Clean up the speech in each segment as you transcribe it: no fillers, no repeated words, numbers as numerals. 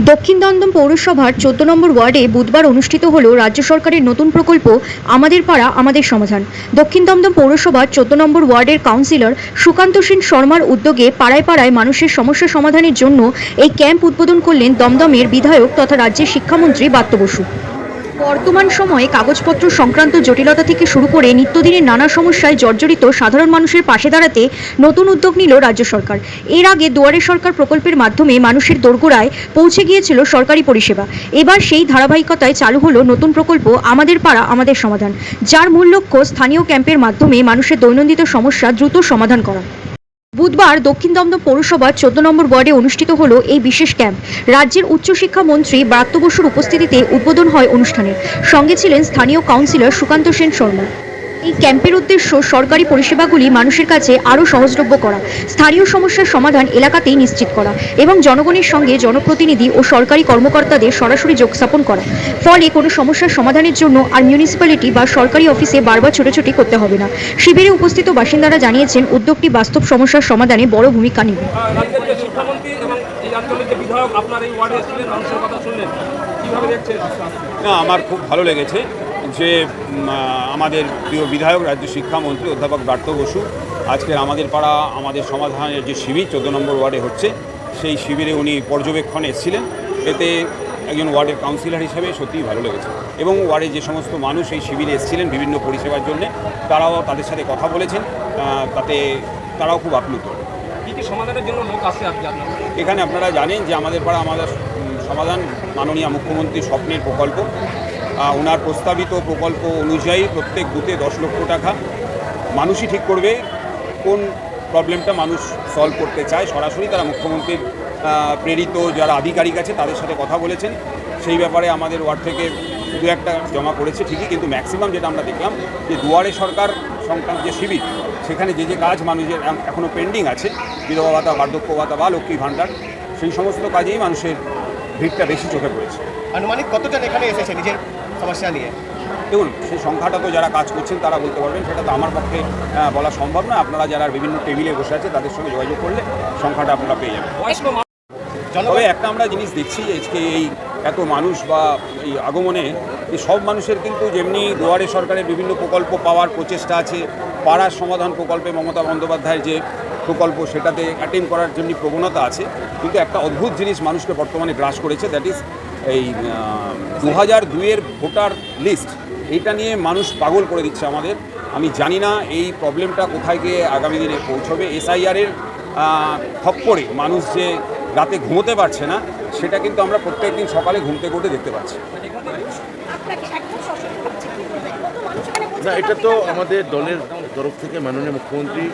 দক্ষিণ দমদম পৌরসভার ১৪ নম্বর ওয়ার্ডে বুধবার অনুষ্ঠিত হল রাজ্য সরকারের নতুন প্রকল্প আমাদের পাড়া আমাদের সমাধান। দক্ষিণ দমদম পৌরসভার ১৪ নম্বর ওয়ার্ডের কাউন্সিলর সুকান্ত সেন শর্মার উদ্যোগে পাড়ায় পাড়ায় মানুষের সমস্যা সমাধানের জন্য এই ক্যাম্প উদ্বোধন করলেন দমদমের বিধায়ক তথা রাজ্যের শিক্ষামন্ত্রী ব্রাত্য বসু। বর্তমান সময়ে কাগজপত্র সংক্রান্ত জটিলতা থেকে শুরু করে নিত্যদিনের নানা সমস্যায় জর্জরিত সাধারণ মানুষের পাশে দাঁড়াতে নতুন উদ্যোগ নিল রাজ্য সরকার। এর আগে দুয়ারে সরকার প্রকল্পের মাধ্যমে মানুষের দোরগোড়ায় পৌঁছে গিয়েছিল সরকারি পরিষেবা। এবার সেই ধারাবাহিকতায় চালু হলো নতুন প্রকল্প আমাদের পাড়া আমাদের সমাধান, যার মূল লক্ষ্য স্থানীয় ক্যাম্পের মাধ্যমে মানুষের দৈনন্দিন সমস্যা দ্রুত সমাধান করা। বুধবার দক্ষিণ দমদম পৌরসভার ১৪ নম্বর ওয়ার্ডে অনুষ্ঠিত হল এই বিশেষ ক্যাম্প। রাজ্যের উচ্চশিক্ষা মন্ত্রী ব্রাত্য বসুর উপস্থিতিতে উদ্বোধন হয় অনুষ্ঠানের। সঙ্গে ছিলেন স্থানীয় কাউন্সিলর সুকান্ত সেন শর্মা। এই ক্যাম্পের উদ্দেশ্য সরকারি পরিষেবাগুলি মানুষের কাছে আরও সহজলভ্য করা, স্থানীয় সমস্যার সমাধান এলাকাতেই নিশ্চিত করা এবং জনগণের সঙ্গে জনপ্রতিনিধি ও সরকারি কর্মকর্তাদের সরাসরি যোগস্থাপন করা। ফলে কোনো সমস্যার সমাধানের জন্য আর মিউনিসিপ্যালিটি বা সরকারি অফিসে বারবার ছোটাছুটি করতে হবে না। শিবিরে উপস্থিত বাসিন্দারা জানিয়েছেন উদ্যোগটি বাস্তব সমস্যার সমাধানে বড় ভূমিকা নেবে। আমার খুব ভালো লেগেছে যে আমাদের প্রিয় বিধায়ক রাজ্য শিক্ষামন্ত্রী অধ্যাপক ব্রাত্য বসু আজকের আমাদের পাড়া আমাদের সমাধানের যে শিবির ১৪ নম্বর ওয়ার্ডে হচ্ছে, সেই শিবিরে উনি পর্যবেক্ষণে এসেছিলেন। এতে একজন ওয়ার্ডের কাউন্সিলর হিসেবে সত্যিই ভালো লেগেছে এবং ওয়ার্ডে যে সমস্ত মানুষ এই শিবিরে এসেছিলেন বিভিন্ন পরিষেবার জন্য, তারাও তাদের সাথে কথা বলেছেন, তাতে তারাও খুব আপ্লুত। কী কী সমাধানের জন্য লোক আসে এখানে আপনারা জানেন যে আমাদের পাড়া আমাদের সমাধান মাননীয় মুখ্যমন্ত্রীর স্বপ্নের প্রকল্প। ওনার প্রস্তাবিত প্রকল্প অনুযায়ী প্রত্যেক বুথে ১০ লক্ষ টাকা। মানুষই ঠিক করবে কোন প্রবলেমটা মানুষ সলভ করতে চায়। সরাসরি তারা মুখ্যমন্ত্রীর প্রেরিত যারা আধিকারিক আছে তাদের সাথে কথা বলেছেন। সেই ব্যাপারে আমাদের ওয়ার্ড থেকে দু একটা জমা পড়েছে ঠিকই, কিন্তু ম্যাক্সিমাম যেটা আমরা দেখলাম যে দুয়ারে সরকার সংক্রান্ত যে শিবির, সেখানে যে কাজ মানুষের এখনও পেন্ডিং আছে, বিধবা ভাতা, বার্ধক্য ভাতা বা লক্ষ্মী ভাণ্ডার, সেই সমস্ত কাজেই মানুষের ভিড়টা বেশি চোখে পড়েছে। আনুমানিক কতজন এখানে এসেছে নিজের সমস্যা নিয়ে? দেখুন, সেই সংখ্যাটা তো যারা কাজ করছেন তারা বলতে পারবেন, সেটা তো আমার পক্ষে বলা সম্ভব না। আপনারা যারা বিভিন্ন টেবিলে বসে আছে তাদের সঙ্গে যোগাযোগ করলে সংখ্যাটা আপনারা পেয়ে যাবেন। তবে একটা আমরা জিনিস দেখছি, আজকে এই এত মানুষ বা এই আগমনে এই সব মানুষের কিন্তু যেমনি দুয়ারে সরকারের বিভিন্ন প্রকল্প পাওয়ার প্রচেষ্টা আছে, পাড়ার সমাধান প্রকল্পে মমতা বন্দ্যোপাধ্যায়ের যে প্রকল্প সেটাতে অ্যাটেন্ড করার যেমনি প্রবণতা আছে, কিন্তু একটা অদ্ভুত জিনিস মানুষকে বর্তমানে গ্রাস করেছে, দ্যাট ইজ এই 2002-এর ভোটার লিস্ট। এইটা নিয়ে মানুষ পাগল করে দিচ্ছে আমাদের। আমি জানি না এই প্রবলেমটা কোথায় গিয়ে আগামী দিনে পৌঁছবে। SIR-এর খপ্পরে মানুষ যে রাতে ঘুমোতে পারছে না, সেটা কিন্তু আমরা প্রত্যেক দিন সকালে ঘুম থেকে উঠে দেখতে পাচ্ছি। না, এটা তো আমাদের দলের তরফ থেকে মাননীয় মুখ্যমন্ত্রী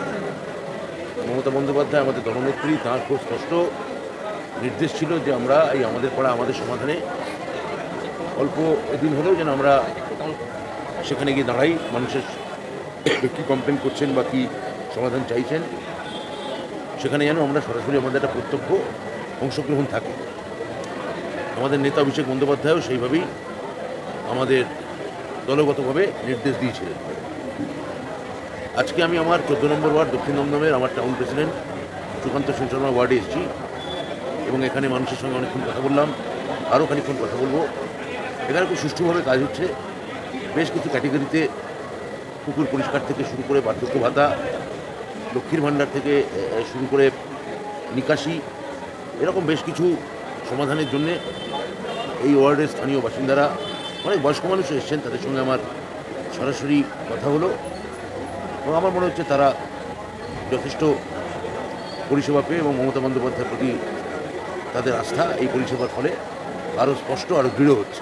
মমতা বন্দ্যোপাধ্যায়, আমাদের দলনেত্রী, তাঁর খুব স্পষ্ট নির্দেশ ছিল যে আমরা এই আমাদের পাড়া আমাদের সমাধানে অল্প দিন হলেও যেন আমরা সেখানে গিয়ে দাঁড়াই, মানুষের কী কমপ্লেন করছেন বা কী সমাধান চাইছেন সেখানে যেন আমরা সরাসরি আমাদের একটা প্রত্যক্ষ অংশগ্রহণ থাকে। আমাদের নেতা অভিষেক বন্দ্যোপাধ্যায়ও সেইভাবেই আমাদের দলগতভাবে নির্দেশ দিয়েছিলেন। আজকে আমি আমার ১৪ নম্বর ওয়ার্ড দক্ষিণ দমদমের আমার টাউন প্রেসিডেন্ট সুকান্ত সেন শর্মা ওয়ার্ডে এসেছি এবং এখানে মানুষের সঙ্গে অনেকক্ষণ কথা বললাম, আরও খানিকক্ষণ কথা বলবো। এখানে খুব সুষ্ঠুভাবে কাজ হচ্ছে। বেশ কিছু ক্যাটেগরিতে পুকুর পরিষ্কার থেকে শুরু করে বার্ধক্য ভাতা, লক্ষ্মীর ভাণ্ডার থেকে শুরু করে নিকাশি, এরকম বেশ কিছু সমাধানের জন্যে এই ওয়ার্ডের স্থানীয় বাসিন্দারা, অনেক বয়স্ক মানুষ এসেছেন, তাদের সঙ্গে আমার সরাসরি কথা হলো এবং আমার মনে হচ্ছে তারা যথেষ্ট পরিষেবা পেয়ে এবং মমতা বন্দ্যোপাধ্যায়ের প্রতি তাদের আস্থা এই পরিষেবার ফলে আরও স্পষ্ট, আরও দৃঢ় হচ্ছে।